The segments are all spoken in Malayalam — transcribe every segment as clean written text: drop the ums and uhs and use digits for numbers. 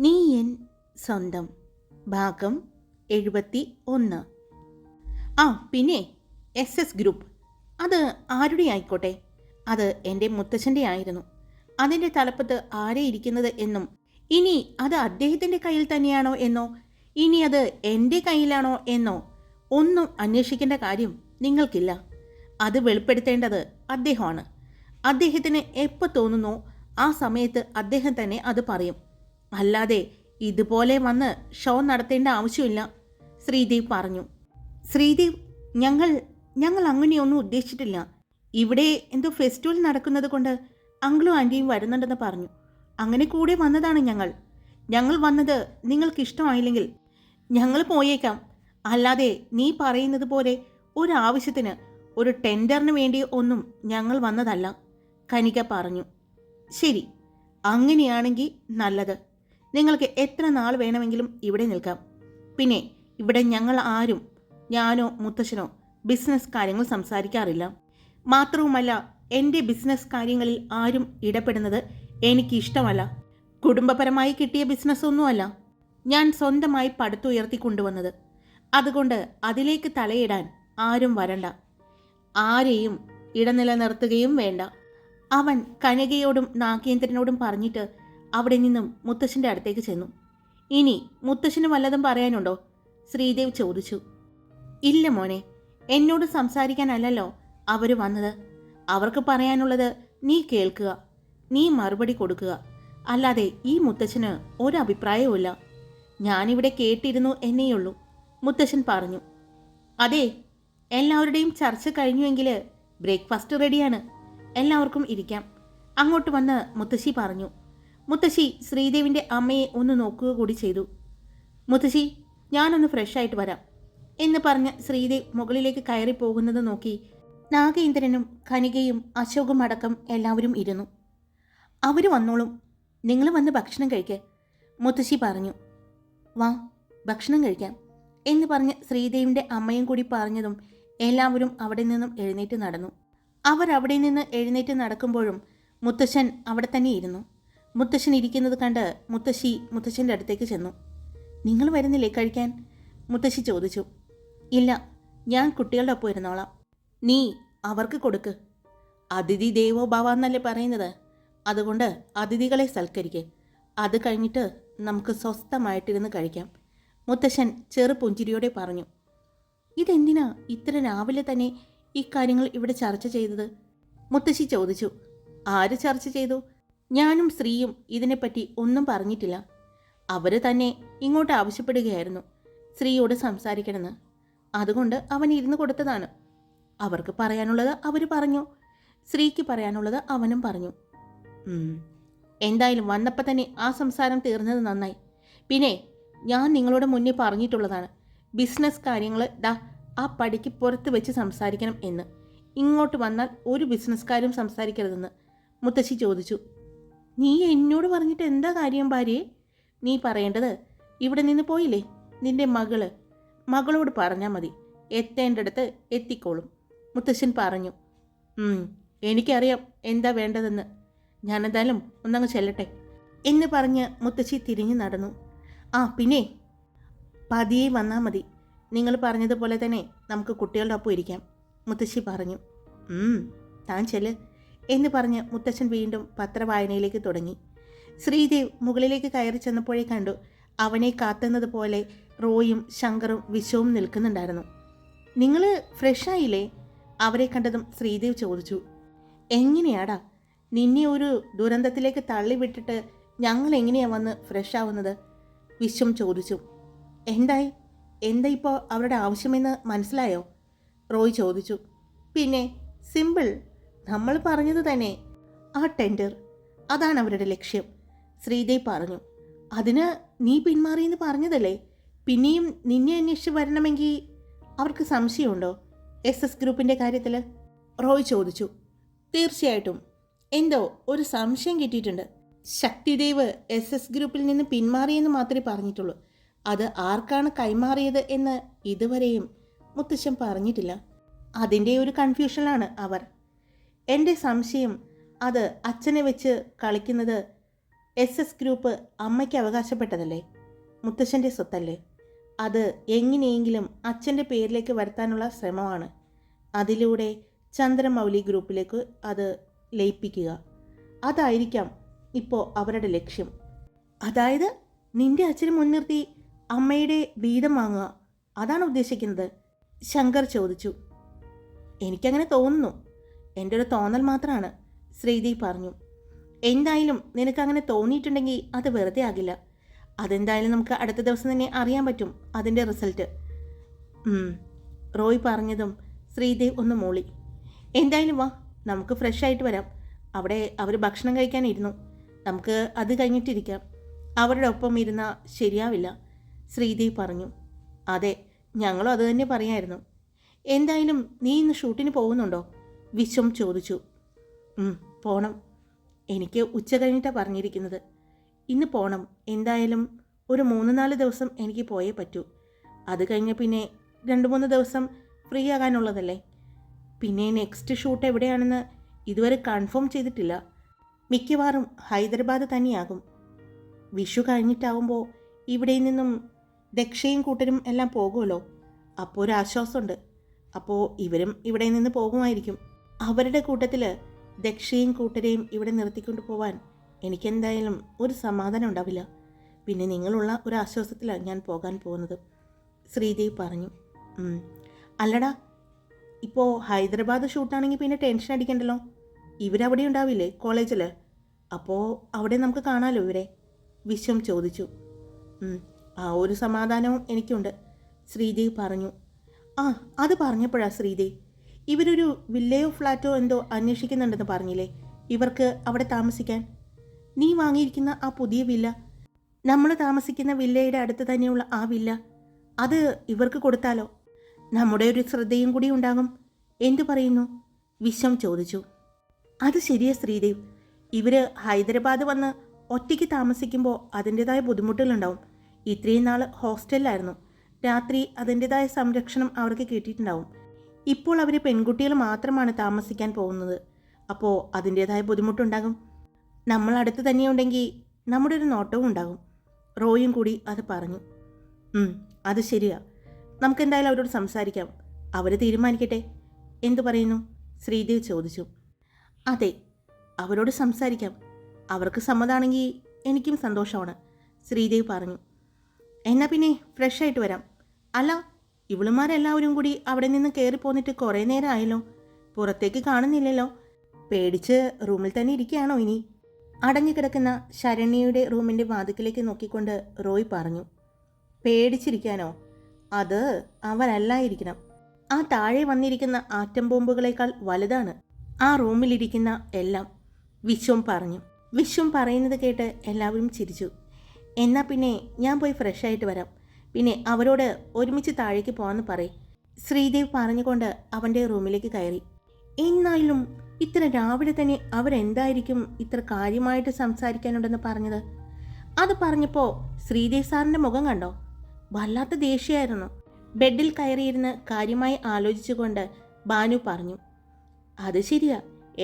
നീ എൻ സ്വന്തം ഭാഗം 71. പിന്നെ SS ഗ്രൂപ്പ് അത് ആരുടെ ആയിക്കോട്ടെ, അത് എൻ്റെ മുത്തച്ഛൻ്റെ ആയിരുന്നു. അതിൻ്റെ തലപ്പത്ത് ആരെ ഇരിക്കുന്നത് എന്നും ഇനി അത് അദ്ദേഹത്തിൻ്റെ കയ്യിൽ തന്നെയാണോ എന്നോ ഇനി അത് എൻ്റെ കയ്യിലാണോ എന്നോ ഒന്നും അന്വേഷിക്കേണ്ട കാര്യം നിങ്ങൾക്കില്ല. അത് വെളിപ്പെടുത്തേണ്ടത് അദ്ദേഹമാണ്. അദ്ദേഹത്തിന് എപ്പോൾ തോന്നുന്നോ ആ സമയത്ത് അദ്ദേഹം തന്നെ അത് പറയും. അല്ലാതെ ഇതുപോലെ വന്ന് ഷോ നടത്തേണ്ട ആവശ്യമില്ല, ശ്രീദേവ് പറഞ്ഞു. ശ്രീദേവ്, ഞങ്ങൾ അങ്ങനെയൊന്നും ഉദ്ദേശിച്ചിട്ടില്ല. ഇവിടെ എന്തോ ഫെസ്റ്റിവൽ നടക്കുന്നത് കൊണ്ട് അങ്കിളും ആൻറ്റിയും വരുന്നുണ്ടെന്ന് പറഞ്ഞു. അങ്ങനെ കൂടെ വന്നതാണ് ഞങ്ങൾ വന്നത് നിങ്ങൾക്ക് ഇഷ്ടമായില്ലെങ്കിൽ ഞങ്ങൾ പോയേക്കാം. അല്ലാതെ നീ പറയുന്നത് പോലെ ഒരാവശ്യത്തിന്, ഒരു ടെൻഡറിന് വേണ്ടി ഒന്നും ഞങ്ങൾ വന്നതല്ല, കനിക പറഞ്ഞു. ശരി, അങ്ങനെയാണെങ്കിൽ നല്ലത്. നിങ്ങൾക്ക് എത്ര നാൾ വേണമെങ്കിലും ഇവിടെ നിൽക്കാം. പിന്നെ ഇവിടെ ഞങ്ങൾ ആരും, ഞാനോ മുത്തശ്ശനോ ബിസിനസ് കാര്യങ്ങൾ സംസാരിക്കാറില്ല. മാത്രവുമല്ല, എൻ്റെ ബിസിനസ് കാര്യങ്ങളിൽ ആരും ഇടപെടുന്നത് എനിക്ക് ഇഷ്ടമല്ല. കുടുംബപരമായി കിട്ടിയ ബിസിനസ്സൊന്നുമല്ല ഞാൻ സ്വന്തമായി പടുത്തുയർത്തിക്കൊണ്ടുവന്നത്. അതുകൊണ്ട് അതിലേക്ക് തലയിടാൻ ആരും വരണ്ട. ആരെയും ഇടനിലനിർത്തുകയും വേണ്ട. അവൻ കനകയോടും നാഗേന്ദ്രനോടും പറഞ്ഞിട്ട് അവിടെ നിന്നും മുത്തശ്ശൻ്റെ അടുത്തേക്ക് ചെന്നു. ഇനി മുത്തശ്ശന് വല്ലതും പറയാനുണ്ടോ? ശ്രീദേവ് ചോദിച്ചു. ഇല്ല മോനെ, എന്നോട് സംസാരിക്കാനല്ലല്ലോ അവർ വന്നത്. അവർക്ക് പറയാനുള്ളത് നീ കേൾക്കുക, നീ മറുപടി കൊടുക്കുക. അല്ലാതെ ഈ മുത്തശ്ശന് ഒരഭിപ്രായവുമില്ല. ഞാനിവിടെ കേട്ടിരുന്നു എന്നേയുള്ളൂ, മുത്തശ്ശൻ പറഞ്ഞു. അതെ, എല്ലാവരുടെയും ചർച്ച കഴിഞ്ഞുവെങ്കിൽ ബ്രേക്ക്ഫാസ്റ്റ് റെഡിയാണ്, എല്ലാവർക്കും ഇരിക്കാം. അങ്ങോട്ട് വന്ന് മുത്തശ്ശി പറഞ്ഞു. മുത്തശ്ശി ശ്രീദേവിൻ്റെ അമ്മയെ ഒന്ന് നോക്കുക കൂടി ചെയ്തു. മുത്തശ്ശി, ഞാനൊന്ന് ഫ്രഷായിട്ട് വരാം എന്ന് പറഞ്ഞ് ശ്രീദേവ് മുകളിലേക്ക് കയറി പോകുന്നത് നോക്കി നാഗേന്ദ്രനും കനികയും അശോകും അടക്കം എല്ലാവരും ഇരുന്നു. അവർ വന്നോളും, നിങ്ങൾ വന്ന് ഭക്ഷണം കഴിക്കുക, മുത്തശ്ശി പറഞ്ഞു. വാ, ഭക്ഷണം കഴിക്കാം എന്ന് പറഞ്ഞ് ശ്രീദേവിൻ്റെ അമ്മയും കൂടി പറഞ്ഞതും എല്ലാവരും അവിടെ നിന്നും എഴുന്നേറ്റ് നടന്നു. അവർ അവിടെ നിന്ന് എഴുന്നേറ്റ് നടക്കുമ്പോഴും മുത്തശ്ശൻ അവിടെ തന്നെ ഇരുന്നു. മുത്തശ്ശൻ ഇരിക്കുന്നത് കണ്ട് മുത്തശ്ശി മുത്തശ്ശൻ്റെ അടുത്തേക്ക് ചെന്നു. നിങ്ങൾ വരുന്നില്ലേ കഴിക്കാൻ? മുത്തശ്ശി ചോദിച്ചു. ഇല്ല, ഞാൻ കുട്ടികളുടെ ഒപ്പം ഇരുന്നോളാം. നീ അവർക്ക് കൊടുക്ക്. അതിഥി ദേവോ ഭവ എന്നല്ലേ പറയുന്നത്. അതുകൊണ്ട് അതിഥികളെ സൽക്കരിക്ക്. അത് കഴിഞ്ഞിട്ട് നമുക്ക് സ്വസ്ഥമായിട്ടിരുന്ന് കഴിക്കാം, മുത്തശ്ശൻ ചെറു പുഞ്ചിരിയോടെ പറഞ്ഞു. ഇതെന്തിനാ ഇത്ര രാവിലെ തന്നെ ഈ കാര്യങ്ങൾ ഇവിടെ ചർച്ച ചെയ്തത്? മുത്തശ്ശി ചോദിച്ചു. ആര് ചർച്ച ചെയ്തു? ഞാനും ശ്രീയും ഇതിനെപ്പറ്റി ഒന്നും പറഞ്ഞിട്ടില്ല. അവർ തന്നെ ഇങ്ങോട്ട് ആവശ്യപ്പെടുകയായിരുന്നു ശ്രീയോട് സംസാരിക്കണമെന്ന്. അതുകൊണ്ട് അവൻ ഇരുന്ന് കൊടുത്തതാണ്. അവർക്ക് പറയാനുള്ളത് അവർ പറഞ്ഞു, ശ്രീക്ക് പറയാനുള്ളത് അവനും പറഞ്ഞു. എന്തായാലും വന്നപ്പോൾ തന്നെ ആ സംസാരം തീർന്നത് നന്നായി. പിന്നെ ഞാൻ നിങ്ങളോട് മുന്നേ പറഞ്ഞിട്ടുള്ളതാണ്, ബിസിനസ് കാര്യങ്ങൾ ആ പടിക്ക് പുറത്ത് വെച്ച് സംസാരിക്കണം എന്ന്. ഇങ്ങോട്ട് വന്നാൽ ഒരു ബിസിനസ്സുകാരും സംസാരിക്കരുതെന്ന് മുത്തശ്ശി ചോദിച്ചു. നീ എന്നോട് പറഞ്ഞിട്ട് എന്താ കാര്യം ഭാര്യയെ? നീ പറയേണ്ടത് ഇവിടെ നിന്ന് പോയില്ലേ നിന്റെ മകളോട് പറഞ്ഞാൽ മതി, എത്തേണ്ടടുത്ത് എത്തിക്കോളും, മുത്തശ്ശൻ പറഞ്ഞു. എനിക്കറിയാം എന്താ വേണ്ടതെന്ന്. ഞാനെന്തായാലും ഒന്നങ്ങ് ചെല്ലട്ടെ എന്ന് പറഞ്ഞ് മുത്തശ്ശി തിരിഞ്ഞു നടന്നു. പിന്നെ പതിയെ വന്നാൽ മതി. നിങ്ങൾ പറഞ്ഞതുപോലെ തന്നെ നമുക്ക് കുട്ടികളുടെ ഒപ്പം ഇരിക്കാം, മുത്തശ്ശി പറഞ്ഞു. താൻ ചെല്ല് എന്ന് പറഞ്ഞ് മുത്തശ്ശൻ വീണ്ടും പത്രവായനയിലേക്ക് തുടങ്ങി. ശ്രീദേവ് മുകളിലേക്ക് കയറി ചെന്നപ്പോഴേ കണ്ടു അവനെ കാത്തുന്നത് പോലെ റോയും ശങ്കറും വിശ്വവും നിൽക്കുന്നുണ്ടായിരുന്നു. നിങ്ങൾ ഫ്രഷായില്ലേ? അവരെ കണ്ടതും ശ്രീദേവ് ചോദിച്ചു. എങ്ങനെയാടാ നിന്നെ ഒരു ദുരന്തത്തിലേക്ക് തള്ളിവിട്ടിട്ട് ഞങ്ങൾ എങ്ങനെയാ വന്ന് ഫ്രഷ് ആവുന്നത്? വിശ്വം ചോദിച്ചു. എന്താ ഇപ്പോൾ അവരുടെ ആവശ്യമെന്ന് മനസ്സിലായോ? റോയ് ചോദിച്ചു. പിന്നെ സിമ്പിൾ, നമ്മൾ പറഞ്ഞത് തന്നെ, ആ ടെൻഡർ, അതാണ് അവരുടെ ലക്ഷ്യം, ശ്രീദേവ് പറഞ്ഞു. അതിന് നീ പിന്മാറിയെന്ന് പറഞ്ഞതല്ലേ? പിന്നെയും നിന്നെ അന്വേഷിച്ച് വരണമെങ്കിൽ അവർക്ക് സംശയമുണ്ടോ SS ഗ്രൂപ്പിൻ്റെ കാര്യത്തിൽ? റോയ് ചോദിച്ചു. തീർച്ചയായിട്ടും എന്തോ ഒരു സംശയം കിട്ടിയിട്ടുണ്ട്. ശക്തിദേവ് SS ഗ്രൂപ്പിൽ നിന്ന് പിന്മാറിയെന്ന് മാത്രമേ പറഞ്ഞിട്ടുള്ളൂ. അത് ആർക്കാണ് കൈമാറിയത് എന്ന് ഇതുവരെയും മുത്തശ്ശൻ പറഞ്ഞിട്ടില്ല. അതിൻ്റെ ഒരു കൺഫ്യൂഷനിലാണ് അവർ. എൻ്റെ സംശയം അത് അച്ഛനെ വെച്ച് കളിക്കുന്നത് SS ഗ്രൂപ്പ് അമ്മയ്ക്ക് അവകാശപ്പെട്ടതല്ലേ, മുത്തശ്ശൻ്റെ സ്വത്തല്ലേ. അത് എങ്ങനെയെങ്കിലും അച്ഛൻ്റെ പേരിലേക്ക് വരുത്താനുള്ള ശ്രമമാണ്. അതിലൂടെ ചന്ദ്രമൗലി ഗ്രൂപ്പിലേക്ക് അത് ലയിപ്പിക്കുക. അതായിരിക്കാം ഇപ്പോൾ അവരുടെ ലക്ഷ്യം. അതായത് നിന്റെ അച്ഛനെ മുൻനിർത്തി അമ്മയുടെ വീതം വാങ്ങുക, അതാണ് ഉദ്ദേശിക്കുന്നത്? ശങ്കർ ചോദിച്ചു. എനിക്കങ്ങനെ തോന്നുന്നു. എൻ്റെ ഒരു തോന്നൽ മാത്രമാണ്, ശ്രീദേവി പറഞ്ഞു. എന്തായാലും നിനക്കങ്ങനെ തോന്നിയിട്ടുണ്ടെങ്കിൽ അത് വെറുതെ ആകില്ല. അതെന്തായാലും നമുക്ക് അടുത്ത ദിവസം തന്നെ അറിയാൻ പറ്റും അതിൻ്റെ റിസൾട്ട്. റോയ് പറഞ്ഞതും ശ്രീദേവ് ഒന്ന് മൂളി. എന്തായാലും വാ, നമുക്ക് ഫ്രഷ് ആയിട്ട് വരാം. അവിടെ അവർ ഭക്ഷണം കഴിക്കാനിരുന്നു. നമുക്ക് അത് കഴിഞ്ഞിട്ടിരിക്കാം. അവരുടെ ഒപ്പം ഇരുന്നാൽ ശരിയാവില്ല, ശ്രീദേവ് പറഞ്ഞു. അതെ, ഞങ്ങളും അത് തന്നെ പറയായിരുന്നു. എന്തായാലും നീ ഇന്ന് ഷൂട്ടിന് പോകുന്നുണ്ടോ? വിശ്വം ചോദിച്ചു. പോണം. എനിക്ക് ഉച്ച കഴിഞ്ഞിട്ടാണ് പറഞ്ഞിരിക്കുന്നത്. ഇന്ന് പോണം. എന്തായാലും ഒരു 3-4 ദിവസം എനിക്ക് പോയേ പറ്റൂ. അത് കഴിഞ്ഞ് പിന്നെ 2-3 ദിവസം ഫ്രീ ആകാനുള്ളതല്ലേ. പിന്നെ നെക്സ്റ്റ് ഷൂട്ട് എവിടെയാണെന്ന് ഇതുവരെ കൺഫേം ചെയ്തിട്ടില്ല. മിക്കവാറും ഹൈദരാബാദ് തന്നെയാകും. വിഷു കഴിഞ്ഞിട്ടാവുമ്പോൾ ഇവിടെ നിന്നും ദക്ഷയും കൂട്ടരും എല്ലാം പോകുമല്ലോ. അപ്പോൾ ഒരു ആശ്വാസമുണ്ട്. അപ്പോൾ ഇവരും ഇവിടെ നിന്ന് പോകുമായിരിക്കും. അവരുടെ കൂട്ടത്തിൽ ദക്ഷയും കൂട്ടരെയും ഇവിടെ നിർത്തിക്കൊണ്ട് പോവാൻ എനിക്കെന്തായാലും ഒരു സമാധാനം ഉണ്ടാവില്ല. പിന്നെ നിങ്ങളുള്ള ഒരു ആശ്വാസത്തിലാണ് ഞാൻ പോകാൻ പോകുന്നത്, ശ്രീദേവി പറഞ്ഞു. അല്ലടാ, ഇപ്പോൾ ഹൈദരാബാദ് ഷൂട്ടാണെങ്കിൽ പിന്നെ ടെൻഷൻ അടിക്കണ്ടല്ലോ. ഇവരവിടെ ഉണ്ടാവില്ലേ കോളേജിൽ? അപ്പോൾ അവിടെ നമുക്ക് കാണാമല്ലോ ഇവരെ, വിശ്വം ചോദിച്ചു. ആ ഒരു സമാധാനവും എനിക്കുണ്ട്, ശ്രീദേവി പറഞ്ഞു. അത് പറഞ്ഞപ്പോഴാ ശ്രീദേവി, ഇവരൊരു വില്ലയോ ഫ്ലാറ്റോ എന്തോ അന്വേഷിക്കുന്നുണ്ടെന്ന് പറഞ്ഞില്ലേ ഇവർക്ക് അവിടെ താമസിക്കാൻ? നീ വാങ്ങിയിരിക്കുന്ന ആ പുതിയ വില്ല, നമ്മൾ താമസിക്കുന്ന വില്ലയുടെ അടുത്ത് തന്നെയുള്ള ആ വില്ല, അത് ഇവർക്ക് കൊടുത്താലോ? നമ്മുടെ ഒരു ശ്രദ്ധയും കൂടി ഉണ്ടാകും. എന്തു പറയുന്നു? വിശ്വം ചോദിച്ചു. അത് ശരിയാ ശ്രീദേവ്. ഇവർ ഹൈദരാബാദ് വന്ന് ഒറ്റയ്ക്ക് താമസിക്കുമ്പോൾ അതിൻ്റെതായ ബുദ്ധിമുട്ടുകളുണ്ടാവും. ഇത്രയും നാൾ ഹോസ്റ്റലിലായിരുന്നു. രാത്രി അതിൻ്റെതായ സംരക്ഷണം അവർക്ക് കിട്ടിയിട്ടുണ്ടാവും. ഇപ്പോൾ അവർ പെൺകുട്ടികൾ മാത്രമാണ് താമസിക്കാൻ പോകുന്നത്. അപ്പോൾ അതിൻ്റെതായ ബുദ്ധിമുട്ടുണ്ടാകും. നമ്മൾ അടുത്ത് തന്നെയുണ്ടെങ്കിൽ നമ്മുടെ ഒരു നോട്ടവും ഉണ്ടാകും. റോയും കൂടി അത് പറഞ്ഞു. അത് ശരിയാ. നമുക്കെന്തായാലും അവരോട് സംസാരിക്കാം. അവർ തീരുമാനിക്കട്ടെ. എന്തു പറയുന്നു? ശ്രീദേവ് ചോദിച്ചു. അതെ, അവരോട് സംസാരിക്കാം. അവർക്ക് സമ്മതമാണെങ്കിൽ എനിക്കും സന്തോഷമാണ്, ശ്രീദേവ് പറഞ്ഞു. എന്നാൽ പിന്നെ ഫ്രഷ് ആയിട്ട് വരാം. അല്ല, ഇവളുമാരെല്ലാവരും കൂടി അവിടെ നിന്ന് കയറി പോന്നിട്ട് കുറേ നേരം ആയല്ലോ. പുറത്തേക്ക് കാണുന്നില്ലല്ലോ. പേടിച്ച് റൂമിൽ തന്നെ ഇരിക്കുകയാണോ ഇനി? അടഞ്ഞു കിടക്കുന്ന ശരണ്യയുടെ റൂമിൻ്റെ വാതിക്കലേക്ക് നോക്കിക്കൊണ്ട് റോയ് പറഞ്ഞു. പേടിച്ചിരിക്കാനോ? അത് അവരല്ലായിരിക്കണം. ആ താഴെ വന്നിരിക്കുന്ന ആറ്റം ബോംബുകളേക്കാൾ വലുതാണ് ആ റൂമിലിരിക്കുന്ന എല്ലാം, വിശ്വം പറഞ്ഞു. വിശ്വം പറയുന്നത് കേട്ട് എല്ലാവരും ചിരിച്ചു. എന്നാൽ പിന്നെ ഞാൻ പോയി ഫ്രഷ് ആയിട്ട് വരാം. പിന്നെ അവരോട് ഒരുമിച്ച് താഴേക്ക് പോകാമെന്ന് പറയും, ശ്രീദേവ് പറഞ്ഞുകൊണ്ട് അവൻ്റെ റൂമിലേക്ക് കയറി. എന്നാലും ഇത്ര രാവിലെ തന്നെ അവരെന്തായിരിക്കും ഇത്ര കാര്യമായിട്ട് സംസാരിക്കാനുണ്ടെന്ന് പറഞ്ഞത്? അത് പറഞ്ഞപ്പോൾ ശ്രീദേവ് സാറിൻ്റെ മുഖം കണ്ടോ? വല്ലാത്ത ദേഷ്യമായിരുന്നു. ബെഡിൽ കയറിയിരുന്ന് കാര്യമായി ആലോചിച്ചുകൊണ്ട് ബാനു പറഞ്ഞു. അത് ശരിയാ,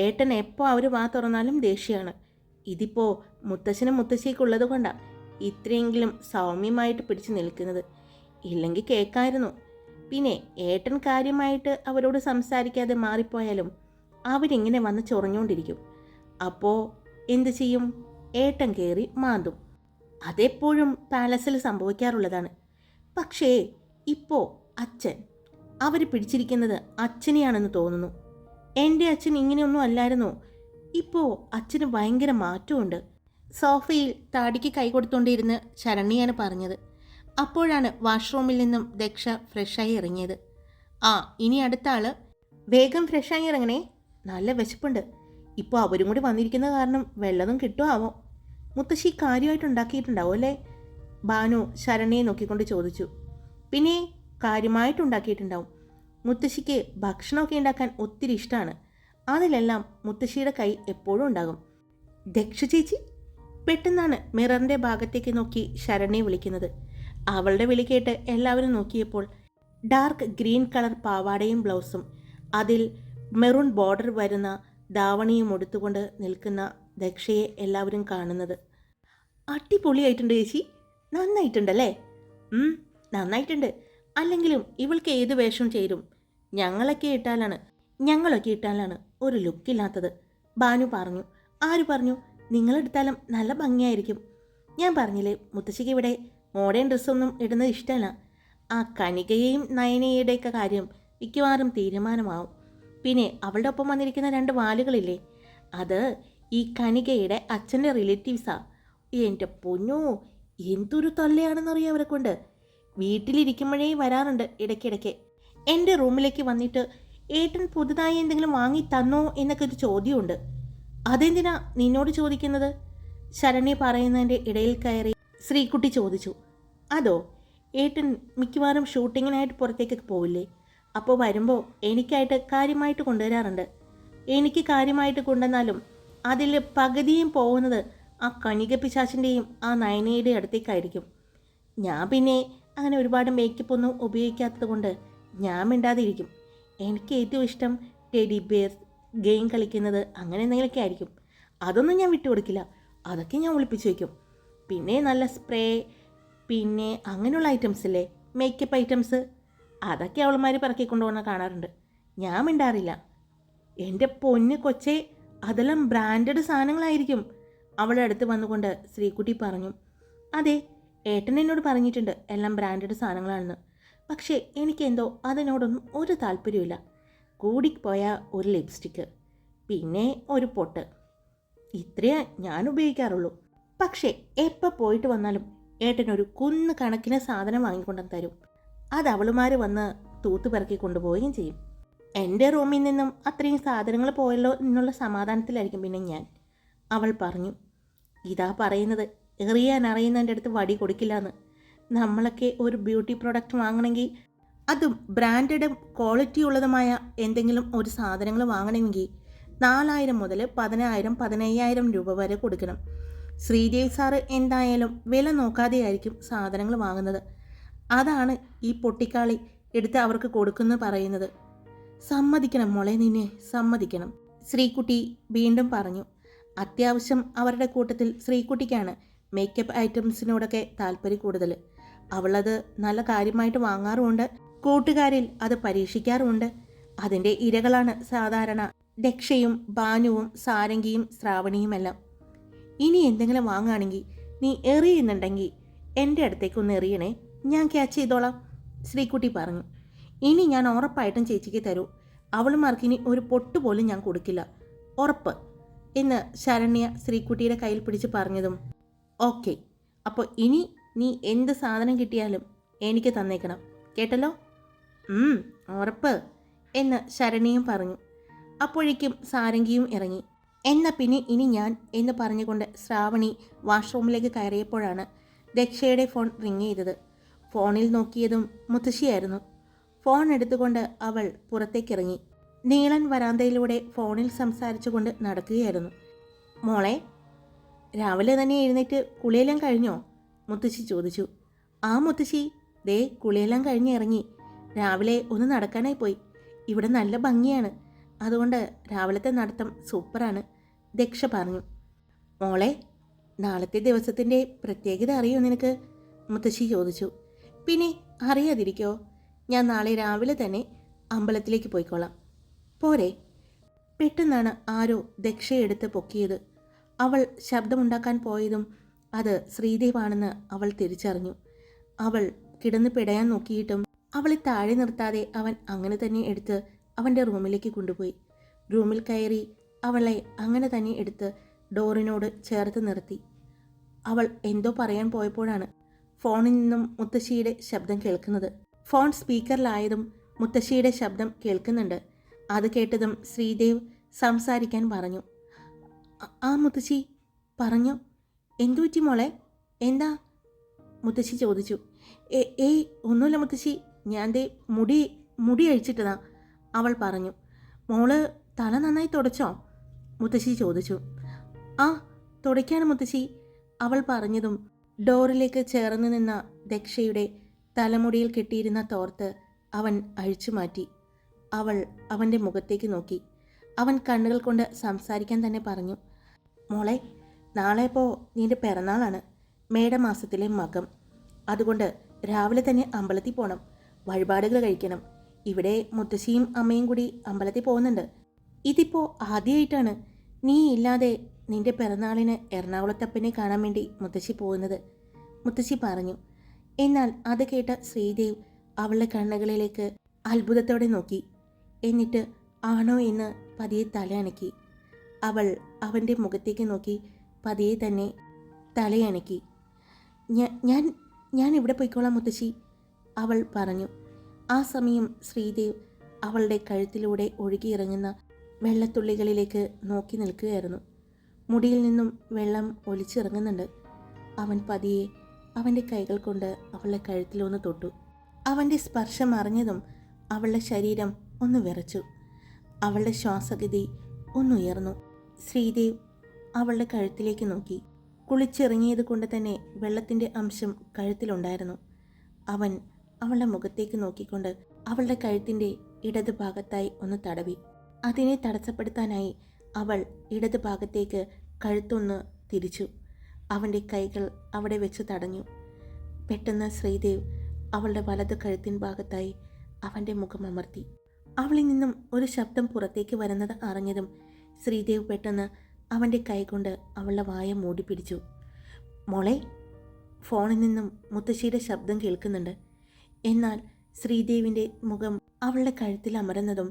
ഏട്ടൻ എപ്പോൾ അവർ വാ തുറന്നാലും ദേഷ്യമാണ്. ഇതിപ്പോൾ മുത്തശ്ശനും മുത്തശ്ശിക്കുള്ളത് കൊണ്ടാണ് ഇത്രയെങ്കിലും സൗമ്യമായിട്ട് പിടിച്ചു നിൽക്കുന്നത്. ഇല്ലെങ്കിൽ കേൾക്കായിരുന്നു. പിന്നെ ഏട്ടൻ കാര്യമായിട്ട് അവരോട് സംസാരിക്കാതെ മാറിപ്പോയാലും അവരിങ്ങനെ വന്ന് ചൊറഞ്ഞുകൊണ്ടിരിക്കും. അപ്പോൾ എന്തു ചെയ്യും? ഏട്ടൻ കയറി മാന്തും. അതെപ്പോഴും പാലസിൽ സംഭവിക്കാറുള്ളതാണ്. പക്ഷേ ഇപ്പോൾ അച്ഛൻ, അവർ പിടിച്ചിരിക്കുന്നത് അച്ഛനെയാണെന്ന് തോന്നുന്നു. എൻ്റെ അച്ഛൻ ഇങ്ങനെയൊന്നും അല്ലായിരുന്നു. ഇപ്പോൾ അച്ഛന് ഭയങ്കര മാറ്റമുണ്ട്. സോഫയിൽ താടിക്ക് കൈ കൊടുത്തുകൊണ്ടിരുന്ന് ശരണ്യാണ് പറഞ്ഞത്. അപ്പോഴാണ് വാഷ്റൂമിൽ നിന്നും ദക്ഷ ഫ്രഷായി ഇറങ്ങിയത്. ഇനി അടുത്ത ആൾ, വേഗം ഫ്രഷായി ഇറങ്ങണേ, നല്ല വിശപ്പുണ്ട്. ഇപ്പോൾ അവരും കൂടി വന്നിരിക്കുന്ന കാരണം വെള്ളതും കിട്ടുമാവോ? മുത്തശ്ശി കാര്യമായിട്ട് ഉണ്ടാക്കിയിട്ടുണ്ടാവും അല്ലേ? ബാനു ശരണ്യെ നോക്കിക്കൊണ്ട് ചോദിച്ചു. പിന്നെ കാര്യമായിട്ടുണ്ടാക്കിയിട്ടുണ്ടാവും. മുത്തശ്ശിക്ക് ഭക്ഷണമൊക്കെ ഉണ്ടാക്കാൻ ഒത്തിരി ഇഷ്ടമാണ്. അതിലെല്ലാം മുത്തശ്ശിയുടെ കൈ എപ്പോഴും ഉണ്ടാകും. ദക്ഷ ചേച്ചി, പെട്ടെന്നാണ് മിററിൻ്റെ ഭാഗത്തേക്ക് നോക്കി ശരണ്യെ വിളിക്കുന്നത്. അവളുടെ വിളി കേട്ട് എല്ലാവരും നോക്കിയപ്പോൾ ഡാർക്ക് ഗ്രീൻ കളർ പാവാടയും ബ്ലൗസും അതിൽ മെറൂൺ ബോർഡർ വരുന്ന ധാവണിയും ഉടുത്തുകൊണ്ട് നിൽക്കുന്ന ദക്ഷയെ എല്ലാവരും കാണുന്നത്. അടിപൊളിയായിട്ടുണ്ട് ചേച്ചി. നന്നായിട്ടുണ്ടല്ലേ? നന്നായിട്ടുണ്ട്. അല്ലെങ്കിലും ഇവൾക്ക് ഏത് വേഷവും ചേരും. ഞങ്ങളൊക്കെ ഇട്ടാലാണ് ഒരു ലുക്കില്ലാത്തത്. ഭാനു പറഞ്ഞു. ആര് പറഞ്ഞു? നിങ്ങളെടുത്താലും നല്ല ഭംഗിയായിരിക്കും. ഞാൻ പറഞ്ഞില്ലേ, മുത്തശ്ശിക്ക് ഇവിടെ മോഡേൺ ഡ്രസ്സൊന്നും ഇടുന്നത് ഇഷ്ടമല്ല. ആ കനികയെയും നയനയുടെയൊക്കെ കാര്യം മിക്കവാറും തീരുമാനമാവും. പിന്നെ അവളുടെ ഒപ്പം വന്നിരിക്കുന്ന 2 വാലുകളില്ലേ, അത് ഈ കനികയുടെ അച്ഛൻ്റെ റിലേറ്റീവ്സാ. എൻ്റെ പൊന്നോ, എന്തൊരു തള്ളയാണെന്നറിയാം അവരെ കൊണ്ട്. വീട്ടിലിരിക്കുമ്പോഴേ വരാറുണ്ട് ഇടയ്ക്കിടയ്ക്ക്. എൻ്റെ റൂമിലേക്ക് വന്നിട്ട് ഏട്ടൻ പുതുതായി എന്തെങ്കിലും വാങ്ങി തന്നോ എന്നൊക്കെ ഒരു ചോദ്യമുണ്ട്. അതെന്തിനാ നിന്നോട് ചോദിക്കുന്നത്? ശരണ്യ പറയുന്നതിൻ്റെ ഇടയിൽ കയറി ശ്രീകുട്ടി ചോദിച്ചു. അതോ, ഏട്ടൻ മിക്കവാറും ഷൂട്ടിങ്ങിനായിട്ട് പുറത്തേക്കൊക്കെ പോവില്ലേ? അപ്പോൾ വരുമ്പോൾ എനിക്കായിട്ട് കാര്യമായിട്ട് കൊണ്ടുവരാറുണ്ട്. എനിക്ക് കാര്യമായിട്ട് കൊണ്ടുവന്നാലും അതിൽ പകുതിയും പോകുന്നത് ആ കണിക പിശാചിൻ്റെയും ആ നയനയുടെയും അടുത്തേക്കായിരിക്കും. ഞാൻ പിന്നെ അങ്ങനെ ഒരുപാട് മേക്കപ്പ് ഒന്നും ഉപയോഗിക്കാത്തത് കൊണ്ട് ഞാൻ മിണ്ടാതിരിക്കും. എനിക്ക് ഏറ്റവും ഇഷ്ടം ടെഡി ബിയർ, ഗെയിം കളിക്കുന്നത്, അങ്ങനെ എന്തെങ്കിലുമൊക്കെ ആയിരിക്കും. അതൊന്നും ഞാൻ വിട്ടുകൊടുക്കില്ല. അതൊക്കെ ഞാൻ ഒളിപ്പിച്ച് വയ്ക്കും. പിന്നെ നല്ല സ്പ്രേ, പിന്നെ അങ്ങനെയുള്ള ഐറ്റംസ് ഇല്ലേ, മേക്കപ്പ് ഐറ്റംസ്, അതൊക്കെ അവൾമാർ പറക്കിക്കൊണ്ടുപോകുന്ന കാണാറുണ്ട്. ഞാൻ മിണ്ടാറില്ല. എൻ്റെ പൊന്ന് കൊച്ചേ, അതെല്ലാം ബ്രാൻഡഡ് സാധനങ്ങളായിരിക്കും. അവളുടെ അടുത്ത് വന്നുകൊണ്ട് ശ്രീകുട്ടി പറഞ്ഞു. അതെ, ഏട്ടൻ എന്നോട് പറഞ്ഞിട്ടുണ്ട് എല്ലാം ബ്രാൻഡഡ് സാധനങ്ങളാണെന്ന്. പക്ഷേ എനിക്കെന്തോ അതിനോടൊന്നും ഒരു താല്പര്യമില്ല. കൂടിപ്പോയ ഒരു ലിപ്സ്റ്റിക്ക്, പിന്നെ ഒരു പൊട്ട്, ഇത്രയേ ഞാൻ ഉപയോഗിക്കാറുള്ളൂ. പക്ഷേ എപ്പോൾ പോയിട്ട് വന്നാലും ഏട്ടനൊരു കുന്ന് കണക്കിന് സാധനം വാങ്ങിക്കൊണ്ടെന്ന് തരും. അത് അവളുമാർ വന്ന് തൂത്ത് പിറക്കി കൊണ്ടുപോവുകയും ചെയ്യും. എൻ്റെ റൂമിൽ നിന്നും അത്രയും സാധനങ്ങൾ പോയല്ലോ എന്നുള്ള സമാധാനത്തിലായിരിക്കും പിന്നെ ഞാൻ. അവൾ പറഞ്ഞു. ഇതാ പറയുന്നത്, എറിയാൻ അറിയുന്നതിൻ്റെ അടുത്ത് വടി കൊടുക്കില്ല എന്ന്. നമ്മളൊക്കെ ഒരു ബ്യൂട്ടി പ്രോഡക്റ്റ് വാങ്ങണമെങ്കിൽ, അതും ബ്രാൻഡഡും ക്വാളിറ്റി ഉള്ളതുമായ എന്തെങ്കിലും ഒരു സാധനങ്ങൾ വാങ്ങണമെങ്കിൽ 4000 മുതൽ 10,000, 15,000 രൂപ വരെ കൊടുക്കണം. ശ്രീദേവ് സാറ് എന്തായാലും വില നോക്കാതെയായിരിക്കും സാധനങ്ങൾ വാങ്ങുന്നത്. അതാണ് ഈ പൊട്ടിക്കാളി എടുത്ത് അവർക്ക് കൊടുക്കുന്നു പറയുന്നത്. സമ്മതിക്കണം മോളെ, നിന്നെ സമ്മതിക്കണം. ശ്രീകുട്ടി വീണ്ടും പറഞ്ഞു. അത്യാവശ്യം അവരുടെ കൂട്ടത്തിൽ ശ്രീകുട്ടിക്കാണ് മേക്കപ്പ് ഐറ്റംസിനോടൊക്കെ താല്പര്യം കൂടുതൽ. അവളത് നല്ല കാര്യമായിട്ട് വാങ്ങാറുമുണ്ട്. കൂട്ടുകാരിൽ അത് പരീക്ഷിക്കാറുമുണ്ട്. അതിൻ്റെ ഇരകളാണ് സാധാരണ ദക്ഷയും ഭാനുവും സാരംഗിയും ശ്രാവണിയുമെല്ലാം. ഇനി എന്തെങ്കിലും വാങ്ങുകയാണെങ്കിൽ നീ എറിയുന്നുണ്ടെങ്കിൽ എൻ്റെ അടുത്തേക്കൊന്ന് എറിയണേ, ഞാൻ ക്യാച്ച് ചെയ്തോളാം, ശ്രീകുട്ടി പറഞ്ഞു. ഇനി ഞാൻ ഉറപ്പായിട്ടും ചേച്ചിക്ക് തരൂ. അവളുമാർക്കിനി ഒരു പൊട്ട് പോലും ഞാൻ കൊടുക്കില്ല, ഉറപ്പ് എന്ന് ശരണ്യ ശ്രീകുട്ടിയുടെ കയ്യിൽ പിടിച്ച് പറഞ്ഞതും, ഓക്കെ, അപ്പോൾ ഇനി നീ എന്ത് സാധനം കിട്ടിയാലും എനിക്ക് തന്നേക്കണം, കേട്ടല്ലോ? ഉറപ്പ് എന്ന് ശരണ്യയും പറഞ്ഞു. അപ്പോഴേക്കും സാരംഗിയും ഇറങ്ങി. എന്നാൽ പിന്നെ ഇനി ഞാൻ എന്ന് പറഞ്ഞുകൊണ്ട് ശ്രാവണി വാഷ്റൂമിലേക്ക് കയറിയപ്പോഴാണ് ദക്ഷയുടെ ഫോൺ റിങ് ചെയ്തത്. ഫോണിൽ നോക്കിയതും മുത്തശ്ശിയായിരുന്നു. ഫോൺ എടുത്തുകൊണ്ട് അവൾ പുറത്തേക്കിറങ്ങി. നീളൻ വരാന്തയിലൂടെ ഫോണിൽ സംസാരിച്ചുകൊണ്ട് നടക്കുകയായിരുന്നു. മോളെ, രാവിലെ തന്നെ എഴുന്നേറ്റ് കുളിയെല്ലാം കഴിഞ്ഞോ? മുത്തശ്ശി ചോദിച്ചു. ആ മുത്തശ്ശി, ദേ കുളിയെല്ലാം കഴിഞ്ഞ് ഇറങ്ങി. രാവിലെ ഒന്ന് നടക്കാനായി പോയി. ഇവിടെ നല്ല ഭംഗിയാണ്, അതുകൊണ്ട് രാവിലത്തെ നടത്തം സൂപ്പറാണ്, ദക്ഷ പറഞ്ഞു. മോളെ, നാളത്തെ ദിവസത്തിൻ്റെ പ്രത്യേകത അറിയോ നിനക്ക്? മുത്തശ്ശി ചോദിച്ചു. പിന്നെ അറിയാതിരിക്കോ? ഞാൻ നാളെ രാവിലെ തന്നെ അമ്പലത്തിലേക്ക് പോയിക്കോളാം, പോരെ? പെട്ടെന്നാണ് ആരോ ദക്ഷയെടുത്ത് പൊക്കിയത്. അവൾ ശബ്ദമുണ്ടാക്കാൻ പോയതും അത് ശ്രീദേവാണെന്ന് അവൾ തിരിച്ചറിഞ്ഞു. അവൾ കിടന്ന് പിടയാൻ നോക്കിയിട്ടും അവളെ താഴെ നിർത്താതെ അവൻ അങ്ങനെ തന്നെ എടുത്ത് അവൻ്റെ റൂമിലേക്ക് കൊണ്ടുപോയി. റൂമിൽ കയറി അവളെ അങ്ങനെ തന്നെ എടുത്ത് ഡോറിനോട് ചേർത്ത് നിർത്തി. അവൾ എന്തോ പറയാൻ പോയപ്പോഴാണ് ഫോണിൽ നിന്നും മുത്തശ്ശിയുടെ ശബ്ദം കേൾക്കുന്നത്. ഫോൺ സ്പീക്കറിലായതും മുത്തശ്ശിയുടെ ശബ്ദം കേൾക്കുന്നുണ്ട്. അത് കേട്ടതും ശ്രീദേവ് സംസാരിക്കാൻ പറഞ്ഞു. ആ മുത്തശ്ശി പറഞ്ഞു. എന്തു പറ്റി മോളെ, എന്താ? മുത്തശ്ശി ചോദിച്ചു. ഏയ് ഒന്നുമില്ല മുത്തശ്ശി, ഞാൻ ദേ മുടി അഴിച്ചിട്ടതാ, അവൾ പറഞ്ഞു. മോള് തല നന്നായി തുടച്ചോ? മുത്തശ്ശി ചോദിച്ചു. ആ, തുടയ്ക്കാണ് മുത്തശ്ശി, അവൾ പറഞ്ഞതും ഡോറിലേക്ക് ചേർന്ന് നിന്ന ദക്ഷയുടെ തലമുടിയിൽ കെട്ടിയിരുന്ന തോർത്ത് അവൻ അഴിച്ചു മാറ്റി. അവൾ അവൻ്റെ മുഖത്തേക്ക് നോക്കി. അവൻ കണ്ണുകൾ കൊണ്ട് സംസാരിക്കാൻ തന്നെ പറഞ്ഞു. മോളെ, നാളെ ഇപ്പോൾ നിൻ്റെ പിറന്നാളാണ്. മേടമാസത്തിലെ മകം. അതുകൊണ്ട് രാവിലെ തന്നെ അമ്പലത്തിൽ പോകണം, വഴിപാടുകൾ കഴിക്കണം. ഇവിടെ മുത്തശ്ശിയും അമ്മയും കൂടി അമ്പലത്തിൽ പോകുന്നുണ്ട്. ഇതിപ്പോൾ ആദ്യമായിട്ടാണ് നീ ഇല്ലാതെ നിന്റെ പിറന്നാളിന് എറണാകുളത്തപ്പനെ കാണാൻ വേണ്ടി മുത്തശ്ശി പോകുന്നത്, മുത്തശ്ശി പറഞ്ഞു. എന്നാൽ അത് കേട്ട ശ്രീദേവ് അവളുടെ കണ്ണുകളിലേക്ക് അത്ഭുതത്തോടെ നോക്കി. എന്നിട്ട് ആണോ എന്ന് പതിയെ തലയണക്കി. അവൾ അവൻ്റെ മുഖത്തേക്ക് നോക്കി പതിയെ തന്നെ തലയണക്കി. ഞാൻ ഇവിടെ പോയിക്കോളാം മുത്തശ്ശി, അവൾ പറഞ്ഞു. ആ സമയം ശ്രീദേവ് അവളുടെ കഴുത്തിലൂടെ ഒഴുകിയിറങ്ങുന്ന വെള്ളത്തുള്ളികളിലേക്ക് നോക്കി നിൽക്കുകയായിരുന്നു. മുടിയിൽ നിന്നും വെള്ളം ഒലിച്ചിറങ്ങുന്നുണ്ട്. അവൻ പതിയെ അവൻ്റെ കൈകൾ കൊണ്ട് അവളുടെ കഴുത്തിലൊന്ന് തൊട്ടു. അവൻ്റെ സ്പർശം അറിഞ്ഞതും അവളുടെ ശരീരം ഒന്ന് വിറച്ചു. അവളുടെ ശ്വാസഗതി ഒന്നുയർന്നു. ശ്രീദേവ് അവളുടെ കഴുത്തിലേക്ക് നോക്കി. കുളിച്ചിറങ്ങിയത് കൊണ്ട് തന്നെ വെള്ളത്തിൻ്റെ അംശം കഴുത്തിലുണ്ടായിരുന്നു. അവൻ അവളുടെ മുഖത്തേക്ക് നോക്കിക്കൊണ്ട് അവളുടെ കഴുത്തിൻ്റെ ഇടത് ഭാഗത്തായി ഒന്ന് തടവി. അതിനെ തടസ്സപ്പെടുത്താനായി അവൾ ഇടത് ഭാഗത്തേക്ക് കഴുത്തൊന്ന് തിരിച്ചു. അവൻ്റെ കൈകൾ അവിടെ വെച്ച് തടഞ്ഞു. പെട്ടെന്ന് ശ്രീദേവ് അവളുടെ വലത് കഴുത്തിൻ ഭാഗത്തായി അവൻ്റെ മുഖം അമർത്തി. അവളിൽ നിന്നും ഒരു ശബ്ദം പുറത്തേക്ക് വരുന്നത് അറിഞ്ഞതും ശ്രീദേവ് പെട്ടെന്ന് അവൻ്റെ കൈകൊണ്ട് അവളുടെ വായ മൂടി പിടിച്ചു. മോളെ, ഫോണിൽ നിന്നും മുത്തശ്ശിയുടെ ശബ്ദം കേൾക്കുന്നുണ്ട്. എന്നാൽ ശ്രീദേവിൻ്റെ മുഖം അവളുടെ കഴുത്തിൽ അമരുന്നതും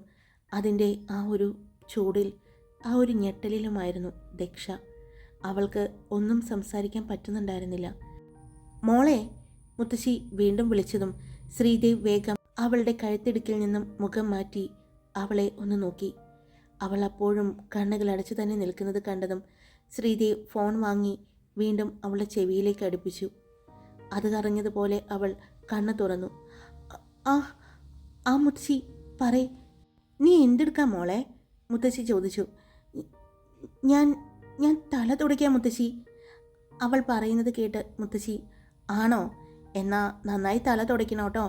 അതിൻ്റെ ആ ഒരു ചൂടിൽ, ആ ഒരു ഞെട്ടലിലുമായിരുന്നു ദക്ഷ. അവൾക്ക് ഒന്നും സംസാരിക്കാൻ പറ്റുന്നുണ്ടായിരുന്നില്ല. മോളെ, മുത്തശ്ശി വീണ്ടും വിളിച്ചതും ശ്രീദേവ് വേഗം അവളുടെ കഴുത്തിടുക്കിൽ നിന്നും മുഖം മാറ്റി അവളെ ഒന്ന് നോക്കി. അവൾ അപ്പോഴും കണ്ണുകൾ അടച്ചു തന്നെ നിൽക്കുന്നത് കണ്ടതും ശ്രീദേവ് ഫോൺ വാങ്ങി വീണ്ടും അവളുടെ ചെവിയിലേക്ക് അടുപ്പിച്ചു. അത് അറിഞ്ഞതുപോലെ അവൾ കണ്ണ് തുറന്നു. ആ മുത്തശ്ശി പറയ്, നീ എന്തെടുക്കാം മോളെ, മുത്തശ്ശി ചോദിച്ചു. ഞാൻ തല തുടയ്ക്കാം മുത്തശ്ശി, അവൾ പറയുന്നത് കേട്ട് മുത്തശ്ശി, ആണോ, എന്നാ നന്നായി തല തുടയ്ക്കണം കേട്ടോ.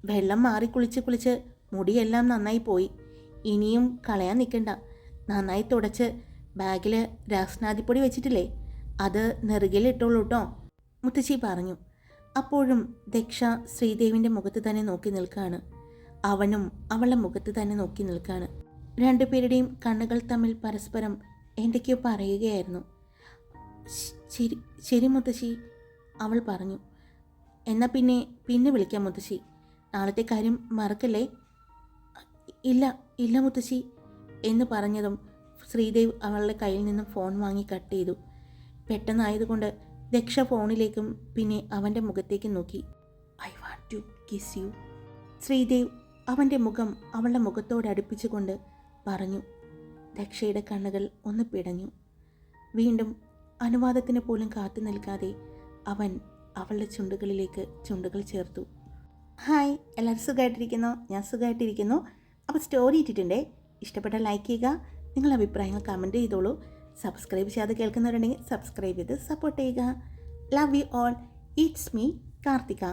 വെള്ളം മാറി കുളിച്ച് മുടിയെല്ലാം നന്നായി പോയി. ഇനിയും കളയാൻ നിൽക്കണ്ട. നന്നായി തുടച്ച് ബാഗിൽ രാസ്നാദിപ്പൊടി വെച്ചിട്ടില്ലേ, അത് നെറുകയിലിട്ടോളൂ കേട്ടോ, മുത്തശ്ശി പറഞ്ഞു. അപ്പോഴും ദക്ഷ ശ്രീദേവിൻ്റെ മുഖത്ത് തന്നെ നോക്കി നിൽക്കുകയാണ്. അവനും അവളുടെ മുഖത്ത് തന്നെ നോക്കി നിൽക്കുകയാണ്. രണ്ടുപേരുടെയും കണ്ണുകൾ തമ്മിൽ പരസ്പരം എന്തൊക്കെയോ പറയുകയായിരുന്നു. ശരി മുത്തശ്ശി, അവൾ പറഞ്ഞു. എന്നാൽ പിന്നെ വിളിക്കാം മുത്തശ്ശി, നാളത്തെ കാര്യം മറക്കല്ലേ. ഇല്ല മുത്തശ്ശി എന്ന് പറഞ്ഞതും ശ്രീദേവ് അവളുടെ കയ്യിൽ നിന്നും ഫോൺ വാങ്ങി കട്ട് ചെയ്തു. പെട്ടെന്നായതുകൊണ്ട് ദക്ഷ ഫോണിലേക്കും പിന്നെ അവൻ്റെ മുഖത്തേക്ക് നോക്കി. I want to kiss you, Sreedev അവൻ്റെ മുഖം അവളുടെ മുഖത്തോട് അടുപ്പിച്ചുകൊണ്ട് പറഞ്ഞു. ദക്ഷയുടെ കണ്ണുകൾ ഒന്ന് പിടഞ്ഞു. വീണ്ടും അനുവാദത്തിന് പോലും കാത്തു നിൽക്കാതെ അവൻ അവളുടെ ചുണ്ടുകളിലേക്ക് ചുണ്ടുകൾ ചേർത്തു. ഹായ്, എല്ലാവരും സുഖമായിട്ടിരിക്കുന്നു? ഞാൻ സുഖമായിട്ടിരിക്കുന്നു. അപ്പോൾ സ്റ്റോറി ഇട്ടിട്ടുണ്ടേ, ഇഷ്ടപ്പെട്ട ലൈക്ക് ചെയ്യുക, നിങ്ങളുടെ അഭിപ്രായങ്ങൾ കമൻറ്റ് ചെയ്തോളൂ. സബ്സ്ക്രൈബ് ചെയ്യാതെ കേൾക്കുന്നവരുണ്ടെങ്കിൽ സബ്സ്ക്രൈബ് ചെയ്ത് സപ്പോർട്ട് ചെയ്യുക. Love you all. It's me Karthika.